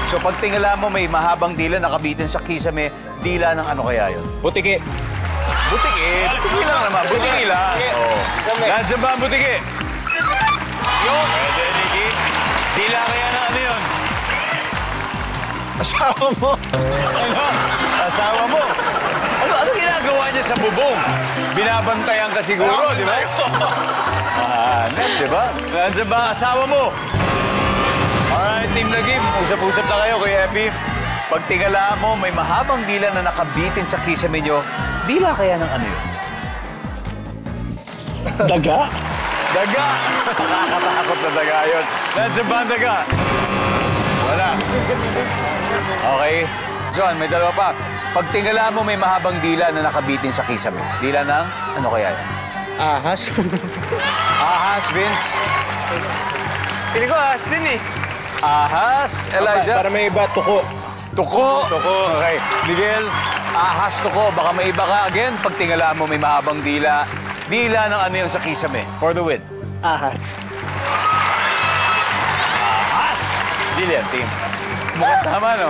So pag tingala mo may mahabang dila nakabitin sa kisame, dila ng ano kaya yun? Butiki. Butiki. Butiki lang naman. Butiki lang. Oh. Nandiyan ba ang butiki? Yun. Pwede, Nikki. Dila kaya ng ano yun? Asawa mo. Ano? Asawa mo. Ano ginagawa niya sa bubong? Binabantayan ka siguro, di ba? Hanep, di ba? Nandiyan ba ang asawa mo? Alright, Team Lagim. Usap-usap na kayo, Kuya Epi. Pag tingala mo, may mahabang dila na nakabitin sa kisame nyo. Dila kaya ng ano yun? Daga. Daga! Nakakatakot na daga yun. Nandiyan ba ang daga? Wala. Okay. John, may dalawa pa. Pag tingala mo, may mahabang dila na nakabitin sa kisame. Dila ng ano kaya yun? Ahas. Ahas, Vince. Piling ko ahas din eh. Ahas, Elijah. Para may iba, tuko. Tuko. Tuko. Okay. Miguel, ahas, tuko. Baka may iba ka again. Pag tingala mo, may mahabang dila. Dila ng ano yun sa kisame. For the win. Ahas. Ahas! Lilian, team. Mukhang tama, no?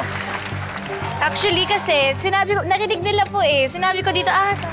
Actually kasi, narinig nila po eh. Sinabi ko dito, ahas.